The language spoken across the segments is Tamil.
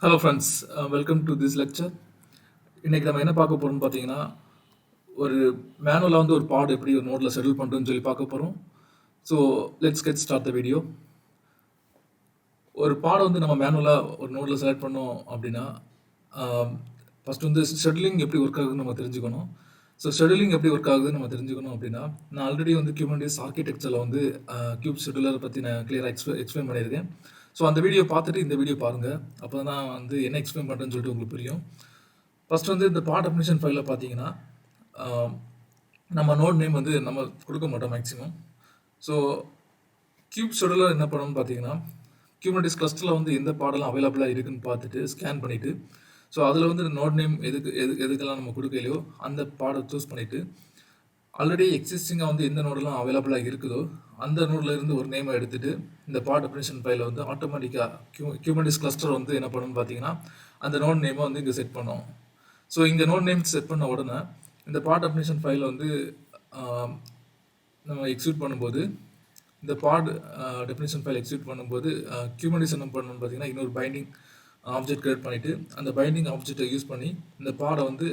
Hello friends, welcome to this lecture. இன்னைக்கு நம்ம என்ன பார்க்க போறோம்னு பார்த்தீங்கன்னா, ஒரு மேனுவலா வந்து ஒரு பாட் எப்படி ஒரு நோட்ல செட்டில் பண்றதுன்னு சொல்லி பார்க்க போறோம். So let's get start the video. ஒரு பாட வந்து நம்ம மேனுவலா ஒரு நோட்ல செலக்ட் பண்ணோம் அப்படின்னா, ஃபர்ஸ்ட் வந்து ஷெட்யூலிங் எப்படி ஒர்க் ஆகுதுன்னு நம்ம தெரிஞ்சுக்கணும். ஸோ ஷெட்யூலிங் எப்படி ஒர்க் ஆகுதுன்னு நம்ம தெரிஞ்சுக்கணும் அப்படின்னா, நான் ஆல்ரெடி வந்து Kubernetes ஆர்க்கிடெக்சரில் வந்து கியூப் ஷெட்யூலரை பற்றி நான் கிளியராக எக்ஸ்பிளைன் பண்ணியிருக்கேன். ஸோ அந்த வீடியோ பார்த்துட்டு இந்த வீடியோ பாருங்கள். அப்போ தான் நான் வந்து என்ன எக்ஸ்பிளைன் பண்ணுறேன்னு சொல்லிட்டு உங்களுக்கு புரியும். ஃபர்ஸ்ட் வந்து இந்த பார்ட் டெஃபினிஷன் ஃபைலில் பார்த்தீங்கன்னா, நம்ம நோட் நேம் வந்து நம்ம கொடுக்க மாட்டோம் மேக்ஸிமம். ஸோ கியூப் ஷெட்யூலர் என்ன பண்ணணும்னு பார்த்தீங்கன்னா, Kubernetes கிளஸ்டரில் வந்து எந்த பாடலாம் அவைலபிளாக இருக்குன்னு பார்த்துட்டு ஸ்கேன் பண்ணிவிட்டு, ஸோ அதில் வந்து நோட் நேம் எதுக்கெல்லாம் நம்ம கொடுக்கலையோ அந்த பாடை சூஸ் பண்ணிவிட்டு, ஆல்ரெடி எக்ஸிஸ்டிங்காக வந்து எந்த நோடெல்லாம் அவைலபிளாக இருக்குதோ அந்த நோடில் இருந்து ஒரு நேமை எடுத்துகிட்டு இந்த பார்ட் டெஃபினிஷன் ஃபைலில் வந்து ஆட்டோமேட்டிக்காக Kubernetes கிளஸ்டர் வந்து என்ன பண்ணணும்னு பார்த்தீங்கன்னா, அந்த நோட் நேமை வந்து இங்கே செட் பண்ணோம். ஸோ இங்கே நோட் நேம் செட் பண்ண உடனே இந்த பார்ட் டெஃபினிஷன் ஃபைலை வந்து நம்ம எக்ஸிக்யூட் பண்ணும்போது, இந்த பார்ட் டெஃபினிஷன் ஃபைல் எக்ஸிக்யூட் பண்ணும்போது Kubernetes என்ன பண்ணணும்னு பார்த்தீங்கன்னா, இன்னொரு பைண்டிங் ஆப்ஜெக்ட் கிரியேட் பண்ணிவிட்டு அந்த பைண்டிங் ஆப்ஜெக்டை யூஸ் பண்ணி இந்த பாடை வந்து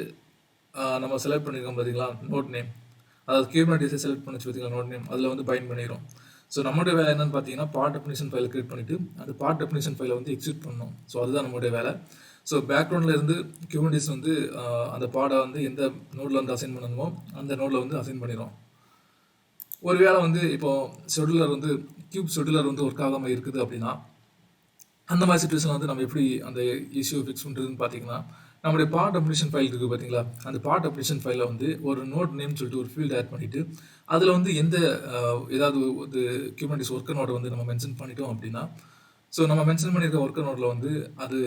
நம்ம செலக்ட் பண்ணியிருக்கோம் பார்த்தீங்களா நோட் நேம், அதாவது Kubernetes செலக்ட் பண்ணி பார்த்தீங்களா நோட் நேம், அதில் வந்து பைண்ட் பண்ணிடும். ஸோ நம்மளுடைய வேலை என்னன்னு பார்த்தீங்கன்னா, பார்ட் டெஃபினிஷன் ஃபைலை கிரியேட் பண்ணிவிட்டு அந்த பார்ட் டெஃபினிஷன் ஃபைலை வந்து எக்ஸிக்யூட் பண்ணணும். ஸோ அதுதான் நம்மளுடைய வேலை. ஸோ பேக்ரவுண்டில் இருந்து Kubernetes வந்து அந்த பாடை வந்து எந்த நோடில் வந்து அசைன் பண்ணணுமோ அந்த நோடில் வந்து அசைன் பண்ணிடும். ஒருவேளை வந்து இப்போது ஷெட்யூலர் வந்து கியூப் ஷெட்யூலர் வந்து ஒர்க் ஆகாமல் இருக்குது அப்படின்னா, அந்த மாதிரி சுச்சுவேஷன் வந்து நம்ம எப்படி அந்த இஷ்யூ ஃபிக்ஸ் பண்ணுறதுன்னு பார்த்தீங்கன்னா, நம்மளுடைய பார்ட் டெஃபினிஷன் ஃபைல் இருக்குது பார்த்தீங்களா, அந்த பார்ட் டெஃபினிஷன் ஃபைலில் வந்து ஒரு நோட் நேம் சொல்லிட்டு ஒரு ஃபீல்டு ஆட் பண்ணிவிட்டு அதில் வந்து எந்த ஏதாவது ஒரு Kubernetes ஒர்க்கர் நோடை வந்து நம்ம மென்ஷன் பண்ணிட்டோம் அப்படின்னா, ஸோ நம்ம மென்ஷன் பண்ணியிருக்க ஒர்க்கர் நோடில் வந்து அது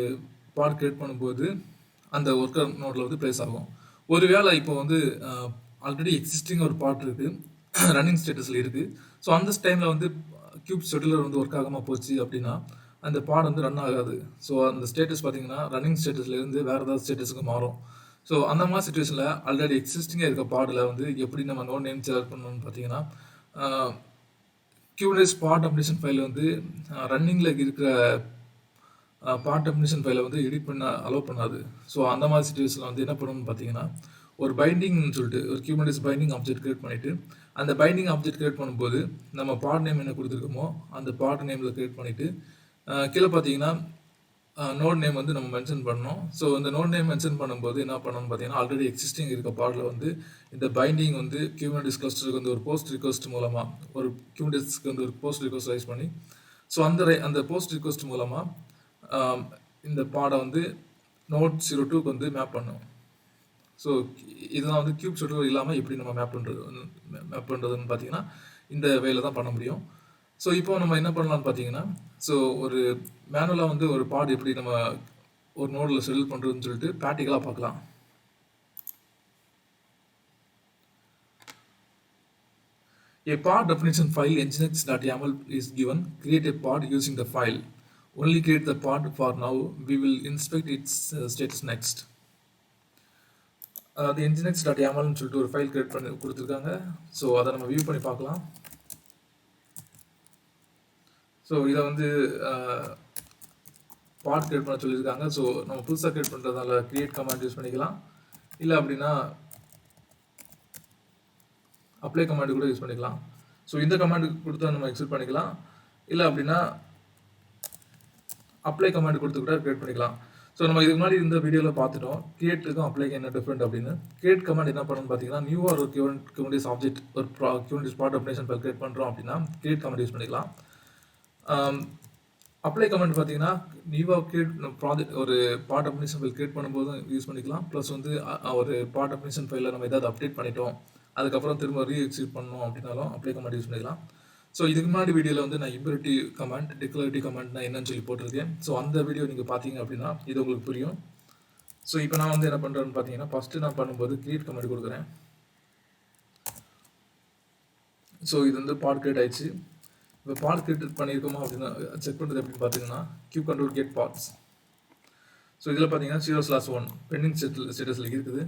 பார்ட் கிரியேட் பண்ணும்போது அந்த ஒர்க்கர் நோடில் வந்து ப்ளேஸ் ஆகும். ஒருவேளை இப்போ வந்து ஆல்ரெடி எக்ஸிஸ்டிங் ஒரு பார்ட் இருக்குது, ரன்னிங் ஸ்டேட்டஸில் இருக்குது. ஸோ அந்த டைமில் வந்து கியூப் ஷெட்யூலர் வந்து ஒர்க் ஆகாமல் போச்சு அப்படின்னா அந்த பாட் வந்து ரன் ஆகாது. ஸோ அந்த ஸ்டேட்டஸ் பார்த்தீங்கன்னா ரன்னிங் ஸ்டேட்டஸ்லேருந்து வேறு ஏதாவது ஸ்டேட்டஸுக்கு மாறும். ஸோ அந்த மாதிரி சுச்சுவேஷனில் ஆல்ரெடி எக்ஸிஸ்டிங்காக இருக்க பாடில் வந்து எப்படி நம்ம நோட் நேம் செலக்ட் பண்ணணும்னு பார்த்தீங்கன்னா, Kubernetes பார்ட் டெஃபினிஷன் ஃபைல் வந்து ரன்னிங்கில் இருக்கிற பார்ட் டெஃபினிஷன் ஃபைலை வந்து எடிட் பண்ண அலோவ் பண்ணாது. ஸோ அந்த மாதிரி சுச்சுவேஷனில் வந்து என்ன பண்ணணும்னு பார்த்தீங்கன்னா, ஒரு பைண்டிங்னு சொல்லிட்டு ஒரு Kubernetes பைண்டிங் ஆப்ஜெக்ட் கிரியேட் பண்ணிவிட்டு அந்த பைண்டிங் ஆப்ஜெக்ட் கிரியேட் பண்ணும்போது நம்ம பார்ட் நேம் என்ன கொடுத்துருக்கோமோ அந்த பார்ட் நேமில் கிரியேட் பண்ணிவிட்டு கீழே பார்த்தீங்கன்னா நோட் நேம் வந்து நம்ம மென்ஷன் பண்ணணும். ஸோ இந்த நோட் நேம் மென்ஷன் பண்ணும்போது என்ன பண்ணணும்னு பார்த்தீங்கன்னா, ஆல்ரெடி எக்ஸிஸ்டிங் இருக்க பார்ட்டில் வந்து இந்த பைண்டிங் வந்து Kubernetes கிளஸ்டருக்கு வந்து ஒரு போஸ்ட் ரிக்வஸ்ட் மூலமாக ஒரு Kubernetesக்கு வந்து ஒரு போஸ்ட் ரிக்வஸ்ட் ரைஸ் பண்ணி, ஸோ அந்த போஸ்ட் ரிக்வஸ்ட் மூலமாக இந்த பாடை வந்து நோட் 02க்கு வந்து மேப் பண்ணும். ஸோ இதெல்லாம் வந்து கியூப் ஷெட்யூலர் இல்லாமல் எப்படி நம்ம மேப் பண்ணுறதுன்னு பார்த்தீங்கன்னா இந்த வேலை தான் பண்ண முடியும். ஸோ இப்போ நம்ம என்ன பண்ணலாம்னு பார்த்தீங்கன்னா, ஸோ ஒரு மேனுவலாக வந்து ஒரு பாட் எப்படி நம்ம ஒரு நோடில் ஷெட்யூல் பண்ணுறதுன்னு சொல்லிட்டு ப்ராக்டிக்கலாக பார்க்கலாம். A part definition file nginx.yaml is given. Create a pod using the file. Only create the pod for now. We will inspect its status next. அதாவது nginx.yamlன்னு சொல்லிட்டு ஒரு ஃபைல் கிரியேட் பண்ணி கொடுத்துருக்காங்க. ஸோ அதை நம்ம வியூ பண்ணி பார்க்கலாம். ஸோ இதை வந்து பார்ட் கிரியேட் பண்ண சொல்லியிருக்காங்க. ஸோ நம்ம புதுசாக கிரியேட் பண்ணுறதால கிரியேட் கமாண்ட் யூஸ் பண்ணிக்கலாம். இல்லை அப்படின்னா அப்ளை கமாண்ட் கூட யூஸ் பண்ணிக்கலாம். ஸோ இந்த கமாண்ட் கொடுத்தா நம்ம எக்ஸிக்யூட் பண்ணிக்கலாம். இல்லை அப்படின்னா அப்ளை கமாண்ட் கொடுத்து கூட கிரியேட் பண்ணிக்கலாம். ஸோ நம்ம இதுக்கு முன்னாடி இந்த வீடியோவில் பார்த்துட்டோம் கிரியேட்டுக்கும் அப்ளைக்கு என்ன டிஃப்ரெண்ட் அப்படின்னு. கிரியேட் கமாண்ட் என்ன பண்ணணும்னு பார்த்தீங்கன்னா, நியூவாக ஒரு Kubernetes ஆப்ஜெக்ட் ஒரு Kubernetes part definition file create பண்ணுறோம் அப்படின்னா கிரியேட் கமாண்ட் யூஸ் பண்ணிக்கலாம். அப்ளை கமெண்ட் பார்த்தீங்கன்னா, நியூவாக கிரியேட் ப்ராஜெக்ட் ஒரு பார்ட் டெஃபினிஷன் ஃபைல் கிரியேட் பண்ணும்போதும் யூஸ் பண்ணிக்கலாம். ப்ளஸ் வந்து ஒரு பார்ட் டெஃபினிஷன் ஃபைலில் நம்ம ஏதாவது அப்டேட் பண்ணிட்டோம், அதுக்கப்புறம் திரும்ப ரீஎக்ஸிக்யூட் பண்ணணும் அப்படின்னாலும் அப்ளை கமெண்ட் யூஸ் பண்ணிக்கலாம். ஸோ இதுக்கு முன்னாடி வீடியோவில் வந்து நான் இம்பரேட்டிவ் கமெண்ட், டிக்ளரேட்டிவ் கமெண்ட்னா என்னன்னு சொல்லி போட்டிருக்கேன். ஸோ அந்த வீடியோ நீங்கள் பார்த்தீங்க அப்படின்னா இது உங்களுக்கு புரியும். ஸோ இப்போ நான் வந்து என்ன பண்ணுறேன்னு பார்த்தீங்கன்னா, ஃபஸ்ட்டு நான் பண்ணும்போது கிரியேட் கமெண்ட் கொடுக்குறேன். ஸோ இது வந்து பார்ட் கிரியேட் ஆயிடுச்சு. இப்போ பார்ட் கிரியேட் பண்ணியிருக்கோமா அப்படின்னா செக் பண்ணுறது எப்படின்னு பார்த்தீங்கன்னா, cube control get pods. So இதில் பார்த்தீங்கன்னா 0/1 பெண்டிங் ஸ்டேட்டஸில் இருக்குது.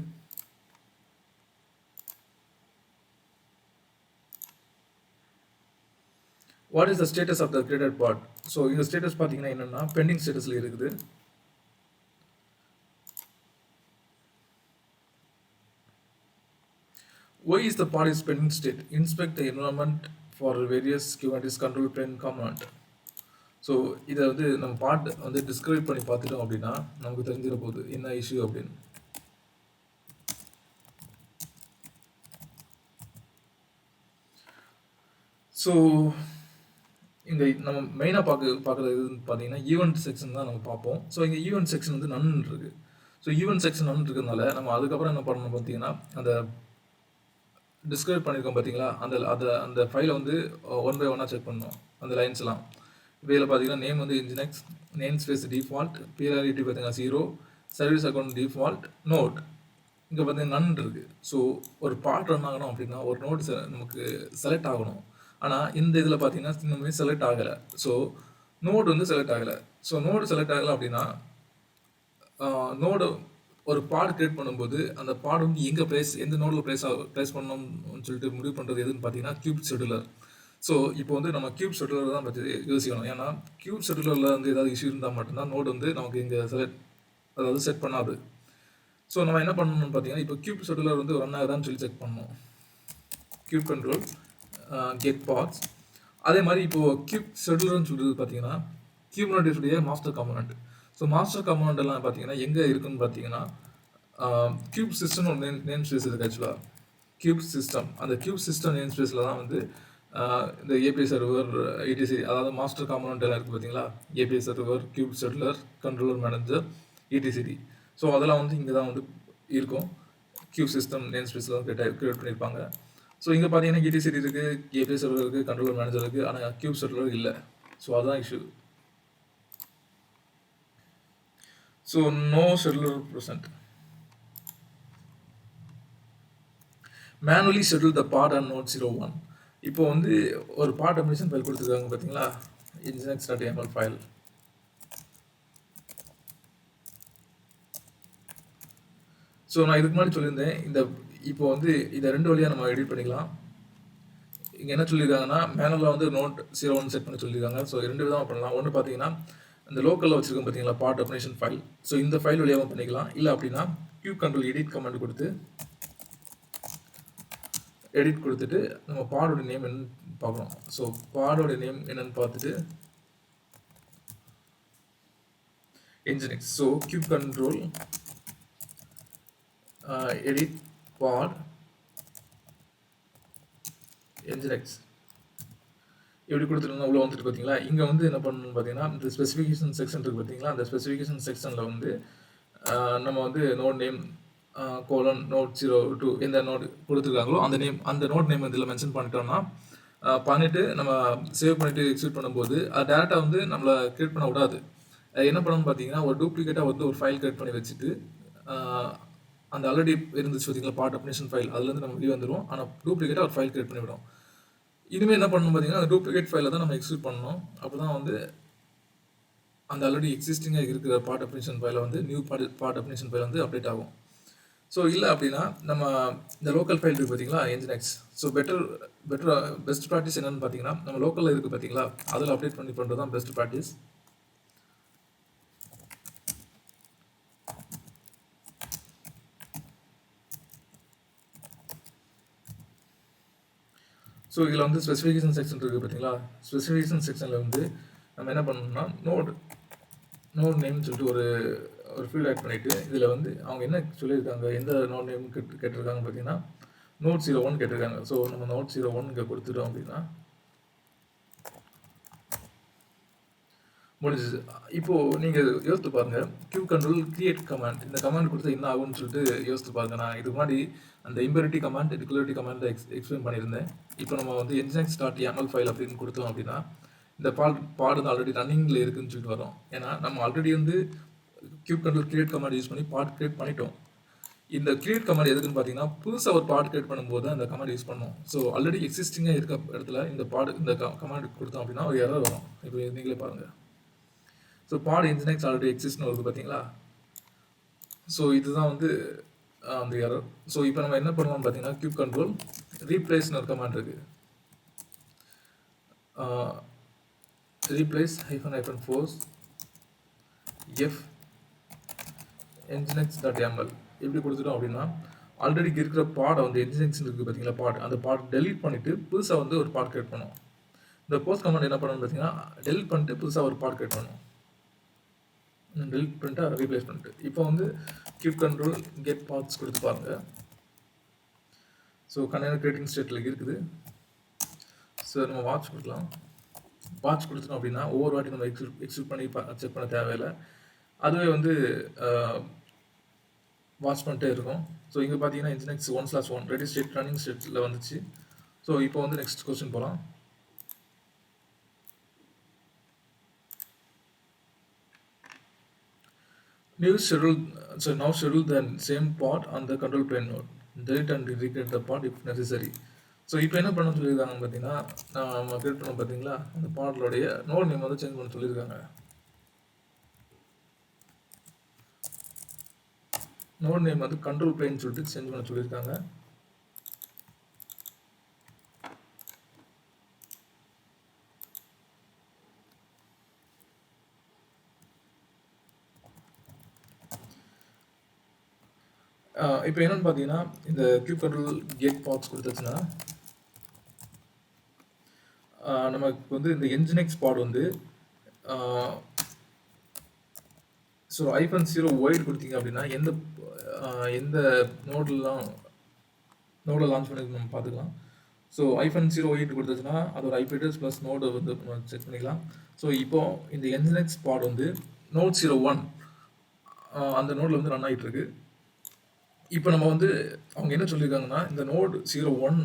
What is the status of the created pod? So இந்த ஸ்டேட்டஸ் பார்த்தீங்கன்னா என்னென்னா பெண்டிங் ஸ்டேட்டஸில் இருக்குது. why is the pod is pending state? Inspect the environment for various Kubernetes control plane command. So இதை வந்து நம்ம பார்ட் வந்து டிஸ்கிரைப் பண்ணி பார்த்துட்டோம் அப்படின்னா நமக்கு தெரிஞ்சிட போகுது என்ன இஷ்யூ அப்படின்னு. ஸோ இங்கே நம்ம மெயினாக பார்க்குறது எதுன்னு பார்த்தீங்கன்னா ஈவெண்ட் செக்ஷன் தான் நம்ம பார்ப்போம். ஸோ இங்கே ஈவெண்ட் செக்ஷன் வந்து நன் இருக்குது. ஸோ ஈவெண்ட் செக்ஷன் நன் இருக்கிறதுனால நம்ம அதுக்கப்புறம் என்ன பண்ணணும் பார்த்தீங்கன்னா அந்த டிஸ்கிரைப் பண்ணியிருக்கோம் பார்த்தீங்களா, அந்த அதை அந்த ஃபைலை வந்து ஒன் பை ஒன்னாக செக் பண்ணணும் அந்த லைன்ஸ்லாம். இதில் பார்த்தீங்கன்னா நேம் வந்து இன்ஜினெக்ஸ், நேம் ஸ்பேஸ் டிஃபால்ட், பிஆர்ஐடி பார்த்தீங்கன்னா 0, சர்வீஸ் அக்கௌண்ட் டிஃபால்ட், நோட் இங்கே பார்த்தீங்கன்னா நன் இருக்குது. ஸோ ஒரு பார்ட் ரன் ஆகணும் அப்படின்னா ஒரு நோட் நமக்கு செலக்ட் ஆகணும். ஆனால் இந்த இதில் பார்த்தீங்கன்னா இன்னுமே செலக்ட் ஆகலை. ஸோ நோடு வந்து செலக்ட் ஆகலை. ஸோ நோடு செலக்ட் ஆகலை அப்படின்னா நோடு ஒரு பாட் கிரியேட் பண்ணும்போது அந்த பாட் வந்து எங்கே எந்த நோடில் ப்ளேஸ் பண்ணணும்னு சொல்லிட்டு முடிவு பண்ணுறது எதுன்னு பார்த்தீங்கன்னா கியூப் ஷெட்யூலர். ஸோ இப்போ வந்து நம்ம கியூப் ஷெட்யூலர் தான் பற்றி யோசிக்கணும். ஏன்னா கியூப் ஷெட்யூலரில் வந்து ஏதாவது இஷ்யூ இருந்தால் மட்டும்தான் நோடு வந்து நமக்கு இங்கே அதாவது செட் பண்ணாது. ஸோ நம்ம என்ன பண்ணணும்னு பார்த்தீங்கன்னா இப்போ கியூப் ஷெட்யூலர் வந்து ரன் ஆகுதான்னு சொல்லி செக் பண்ணணும். Kube control get pods. அதே மாதிரி இப்போது கியூப் ஷெட்யூலர்னு சொல்கிறது பார்த்தீங்கன்னா கியூபர்னெட்டிஸுடைய master component. So master component எல்லாம் பார்த்தீங்கன்னா எங்கே இருக்குன்னு பார்த்தீங்கன்னா கியூப் சிஸ்டம் ஒரு நேம் ஸ்பேஸ் இருக்குது ஆக்சுவலாக. கியூப் சிஸ்டம், அந்த கியூப் சிஸ்டம் நேம் ஸ்பேஸில் தான் வந்து இந்த ஏபிஐ சர்வர் இடிசி, அதாவது மாஸ்டர் காம்பனண்ட் எல்லாம் இருக்குது பார்த்தீங்களா, API server, kube scheduler, controller manager, etcd. So அதெல்லாம் வந்து இங்கே தான் வந்து இருக்கும். கியூப் சிஸ்டம் நேம் ஸ்பேஸில் தான் கிரியேட் பண்ணியிருப்பாங்க. ஸோ இங்கே பார்த்தீங்கன்னா இடிசிடி இருக்குது, ஏபிஐ சர்வர் இருக்குது, கண்ட்ரோலர் மேனேஜர் இருக்குது, ஆனால் கியூப் ஷெட்யூலர் இல்லை. ஸோ அதுதான் issue. So no scheduler present. Manually schedule the pod and node 01. இப்போ வந்து ஒரு பார்ட் டெஃபினிஷன் ஃபைல் கொடுத்துருக்காங்க பார்த்தீங்களா, injex.yml ஃபைல். ஸோ நான் இதுக்கு முன்னாடி சொல்லியிருந்தேன், இப்போ வந்து இதை 2 வழியாக நம்ம எடிட் பண்ணிக்கலாம். இங்கே என்ன சொல்லியிருக்காங்கன்னா மேனுவலாக வந்து நோட் 01 செட் பண்ணி சொல்லியிருக்காங்க. ஸோ 2 விதமாக பண்ணலாம். ஒன்று பார்த்தீங்கன்னா இந்த லோக்கலில் வச்சுருக்கோம் பார்த்தீங்களா பார்ட் டெஃபினிஷன் ஃபைல், ஸோ இந்த ஃபைல் வழியாக பண்ணிக்கலாம். இல்லை அப்படின்னா கியூப் கண்ட்ரோல் எடிட் கமாண்ட் கொடுத்து எடிட் கொடுத்துட்டு நம்ம பாடோட நேம் என்னன்னு பார்க்கணும். ஸோ பாடோட நேம் என்னன்னு பார்த்துட்டு nginx. So kube control edit pod nginx எப்படி கொடுத்துருந்தோம் உள்ள வந்துட்டு பார்த்தீங்களா. இங்கே வந்து என்ன பண்ணணும்னு பார்த்தீங்கன்னா இந்த ஸ்பெசிஃபிகேஷன் செக்ஷன் இருக்குது பார்த்தீங்களா, அந்த ஸ்பெசிஃபிகேஷன் செக்ஷனில் வந்து நம்ம வந்து நோட் நேம் :node 02 எந்த நோட் கொடுத்துருக்காங்களோ அந்த நோட் நேம் இதில் மென்ஷன் பண்ணிட்டோம்னா பண்ணிவிட்டு நம்ம சேவ் பண்ணிவிட்டு எக்ஸிக்யூட் பண்ணும்போது அது டேரெக்டாக வந்து நம்மளை கிரியேட் பண்ண விடாது. என்ன பண்ணணும்னு பார்த்தீங்கன்னா ஒரு டூப்ளிகேட்டாக வந்து ஒரு ஃபைல் கிரியேட் பண்ணி வச்சுட்டு அந்த ஆல்ரெடி இருந்துச்சு பார்த்தீங்களா பார்ட் டெஃபினிஷன் ஃபைல், அதுலேருந்து நம்ம வெளியே வந்துடும். ஆனால் டூப்ளிகேட்டாக ஒரு ஃபைல் கிரியேட் பண்ணிவிடும். இனிமேல் என்ன பண்ணணும் பார்த்தீங்கன்னா அந்த டூப்ளிகேட் ஃபைலை தான் நம்ம எக்ஸிக்யூட் பண்ணணும். அப்போ தான் வந்து அந்த ஆல்ரெடி எக்ஸிஸ்டிங்காக இருக்கிற பார்ட் டெஃபினிஷன் ஃபைலை வந்து நியூ பார்ட் டெஃபினிஷன் ஃபைல் வந்து அப்டேட் ஆகும். ஸோ இல்லை அப்படின்னா நம்ம இந்த லோக்கல் ஃபைல் இருக்குது பார்த்தீங்களா என்ஜினிக்ஸ். ஸோ பெஸ்ட் ப்ராக்டிஸ் என்னென்னு பார்த்தீங்கன்னா நம்ம லோக்கலில் இருக்குது பார்த்தீங்களா அதில் அப்டேட் பண்ணி பண்ணுறது தான் பெஸ்ட் ப்ராக்டிஸ். ஸோ இதில் வந்து ஸ்பெசிஃபிகேஷன் செக்ஷன் இருக்குது பார்த்தீங்களா, ஸ்பெசிஃபிகேஷன் செக்ஷனில் வந்து நம்ம என்ன பண்ணணும்னா நோட் நேம்னு சொல்லிட்டு ஒரு ஃபீல்ட் ஆட் பண்ணிவிட்டு இதில் வந்து அவங்க என்ன சொல்லியிருக்காங்க, எந்த நோட் நேம் கேட்டிருக்காங்க பார்த்தீங்கன்னா நோட் 01 கேட்டிருக்காங்க. ஸோ நம்ம நோட் 01 இங்கே கொடுத்துட்டோம் அப்படின்னா முடிஞ்சிச்சு. இப்போது நீங்கள் யோசித்து பாருங்கள், கியூப் கண்ட்ரோல் கிரியேட் கமாண்ட், இந்த கமாண்ட் கொடுத்தா என்ன ஆகும்னு சொல்லிட்டு யோசித்து பாருங்கள். நான் இதுக்கு முன்னாடி அந்த இம்பெரிட்டி கமாண்ட் டிக்ளரிட்டி கமாண்ட் எக்ஸ்பிளைன் பண்ணியிருந்தேன். இப்போ நம்ம வந்து injex.yml ஃபைல் அப்படின்னு கொடுத்தோம் அப்படின்னா இந்த பாடு வந்து ஆல்ரெடி ரன்னிங்கில் இருக்குதுன்னு சொல்லிட்டு வரோம். ஏன்னா நம்ம ஆல்ரெடி வந்து cube control create command use பண்ணி பார்ட் கிரியேட் பண்ணிட்டோம். இந்த கிரியேட் கமாண்ட் எதுக்குன்னு பார்த்தீங்கன்னா புதுசாக ஒரு பார்ட் கிரியேட் பண்ணும்போது அந்த கமாண்ட் யூஸ் பண்ணோம். ஸோ ஆல்ரெடி எக்ஸிஸ்டிங்காக இருக்க இடத்துல இந்த கமாண்ட் கொடுத்தோம் அப்படின்னா ஒரு எரர் வரும். இப்போ நீங்களே பாருங்கள். ஸோ பாட் இன்ஜினிக்ஸ் ஆல்ரெடி எக்ஸிஸ்ட்னு வருது பார்த்தீங்களா. ஸோ இதுதான் வந்து அந்த எரர். ஸோ இப்போ நம்ம என்ன பண்ணுவோம்னு பார்த்தீங்கன்னா கியூப் கண்ட்ரோல் ரீப்ளேஸ்னு ஒரு கமாண்ட் இருக்குது. replace -force f nginx.yml இப்படி கொடுத்துட்டோம் அப்படின்னா ஆல்ரெடி இருக்கிற பாடை வந்து என்ஜினிக்ஸ் இருக்குது பார்த்தீங்களா பாட், அந்த பாட் டெலீட் பண்ணிவிட்டு புதுசாக வந்து ஒரு பாட் கிரியேட் பண்ணோம். இந்த போஸ்ட் கமாண்ட் என்ன பண்ணணும்னு பார்த்தீங்கன்னா டெலீட் பண்ணிட்டு புதுசாக ஒரு பாட் கிரியேட் பண்ணணும். டெலீட் பண்ணிட்டு ரீப்ளேஸ் பண்ணிட்டு இப்போ வந்து கீப் கண்ட்ரோல் கெட் பாத்ஸ் கொடுத்து பாருங்கள். ஸோ கண்டெய்னர் கிரியேட்டிங் ஸ்டேட்டில் இருக்குது. ஸோ நம்ம வாட்ச் கொடுக்கலாம். வாட்ச் கொடுத்துட்டோம் அப்படின்னா ஒவ்வொரு வாட்டி நம்ம எக்ஸிக்யூட் பண்ணி செக் பண்ண தேவையில்லை. அதுவே வந்து வாட்ச் பண்ணிட்டே இருக்கும். ஸோ இங்கே பார்த்தீங்கன்னா இன்ஜினிக்ஸ் 1/1 ரெடி ஸ்டேட் ரன்னிங் ஸ்டேட்டில் வந்துச்சு. ஸோ இப்போ வந்து நெக்ஸ்ட் கொஸ்டின் போகலாம். Now schedule the same part on the control plane node. Delete and recreate the part if necessary. So இப்போ என்ன பண்ண சொல்லியிருக்காங்க பார்த்தீங்கன்னா, நம்ம கிரியேட் பண்ணோம் பார்த்தீங்களா, அந்த பார்ட்லோடைய நோட் நேம் வந்து சேஞ்ச் பண்ண சொல்லியிருக்காங்க. நோட் நேம் வந்து கண்ட்ரோல் பிளேன் சொல்லிட்டு சேஞ்ச் பண்ண சொல்லியிருக்காங்க. இப்போ என்னன்னு பார்த்தீங்கன்னா, இந்த கியூப் கண்ட்ரோல் கெட் பாத்ஸ் கொடுத்துச்சுன்னா நமக்கு வந்து இந்த என்ஜினிக்ஸ் பாட் வந்து ஸோ -0 ஒயிட் கொடுத்தீங்க அப்படின்னா எந்த நோடில் லான்ச் பண்ணி நம்ம பார்த்துக்கலாம். ஸோ -0 ஒயிட் கொடுத்துச்சுன்னா அதோட ஐபி அட்ரஸ் ப்ளஸ் நோடு வந்து செக் பண்ணிக்கலாம். ஸோ இப்போ இந்த என்ஜினிக்ஸ் பாட் வந்து நோட் 01 அந்த நோடில் வந்து ரன் ஆகிட்டு இருக்கு. இப்போ நம்ம வந்து அவங்க என்ன சொல்லியிருக்காங்கன்னா, இந்த நோட் 01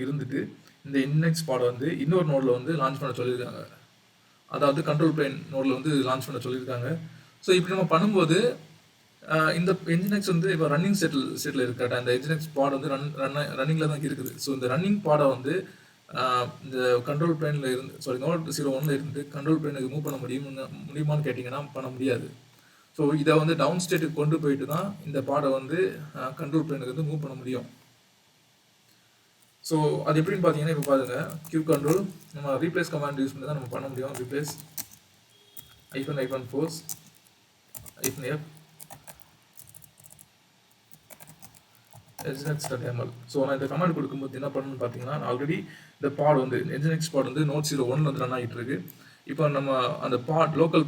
இருந்துட்டு இந்த இன்டெக்ஸ் பாடை வந்து இன்னொரு நோடில் வந்து லான்ச் பண்ண சொல்லியிருக்காங்க. அதாவது கண்ட்ரோல் பிளேன் நோடில் வந்து லான்ச் பண்ண சொல்லியிருக்காங்க. ஸோ இப்படி நம்ம பண்ணும்போது இந்த என்ஜினிக்ஸ் வந்து இப்போ ரன்னிங் ஸ்டேட்டில் இருக்காட்டா, இந்த என்ஜினிக்ஸ் பாட் வந்து ரன்னிங்கில் தான் இருக்குது. ஸோ இந்த ரன்னிங் பாடை வந்து இந்த கண்ட்ரோல் பிளேனில் இருந்து நோட் 01 இருந்து கண்ட்ரோல் பிளேனுக்கு மூவ் பண்ண முடியுமான்னு கேட்டிங்கன்னா பண்ண முடியாது. ஸோ இதை வந்து டவுன் ஸ்டேட்டுக்கு கொண்டு போயிட்டு தான் இந்த பாடை வந்து கண்ட்ரோல் பிளேனுக்கு வந்து மூவ் பண்ண முடியும். ஸோ அது எப்படின்னு பார்த்தீங்கன்னா, இப்போ பாருங்க கியூப் கண்ட்ரோல் நம்ம ரீப்ளேஸ் கமாண்ட் யூஸ் பண்ணி தான் நம்ம பண்ண முடியும். Replace -force -f nginx.yaml. So நான் இந்த கமாண்ட் கொடுக்கும்போது என்ன பண்ணணும்னு பார்த்தீங்கன்னா, ஆல்ரெடி இந்த பாட் வந்து nginx பாட் வந்து நோட் 01 வந்து ரன் ஆகிட்டு இருக்கு. இப்போ நம்ம அந்த பாட் லோக்கல்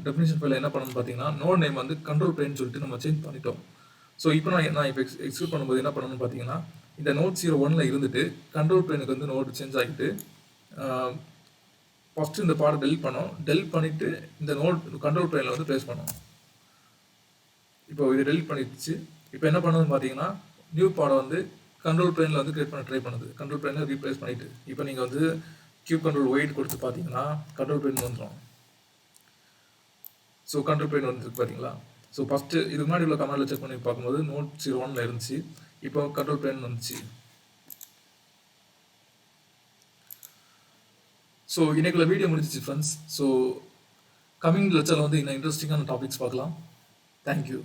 டெஃபினிஷன் ஃபைல என்ன பண்ணணும்னு பார்த்தீங்கன்னா, நோட் நேம் வந்து கண்ட்ரோல் பிளேன் சொல்லிட்டு நம்ம சேஞ்ச் பண்ணிட்டோம். ஸோ இப்போ நான் இப்போ எக்ஸிக்யூட் பண்ணும்போது என்ன பண்ணணும்னு பார்த்தீங்கன்னா, இந்த நோட் 01 இருந்துட்டு கண்ட்ரோல் பிளேனுக்கு வந்து நோட் சேஞ்ச் ஆகிட்டு ஃபஸ்ட்டு இந்த பாடை டெலிட் பண்ணோம். டெலிட் பண்ணிவிட்டு இந்த நோட் கண்ட்ரோல் பிளேனில் வந்து ப்ளேஸ் பண்ணோம். இப்போ இது டெலிட் பண்ணிடுச்சு. இப்போ என்ன பண்ணுதுன்னு பார்த்தீங்கன்னா, நியூ பாடை வந்து கண்ட்ரோல் பிளேனில் வந்து கிரியேட் பண்ண ட்ரை பண்ணுது. கண்ட்ரோல் பிளேனில் ரீப்ளேஸ் பண்ணிவிட்டு இப்போ நீங்கள் வந்து கியூப் கண்ட்ரோல் ஒயிட் கொடுத்து பார்த்தீங்கன்னா கண்ட்ரோல் பிளேன் வந்துடும். ஸோ கண்ட்ரோல் பிளேன் வந்துருக்கு பார்த்தீங்களா. ஸோ ஃபஸ்ட்டு இதுக்கு முன்னாடி உள்ள கமாண்டில் செக் பண்ணி பார்க்கும்போது நோட் 01 இருந்துச்சு. இப்போ கண்ட்ரோல் பிளேன் வந்துச்சு. ஸோ இன்னைக்குள்ள வீடியோ முடிஞ்சிச்சு ஃப்ரெண்ட்ஸ். ஸோ கமிங் லெக்சரில் வந்து இன்னும் இன்ட்ரெஸ்டிங்கான டாபிக்ஸ் பார்க்கலாம். தேங்க்யூ.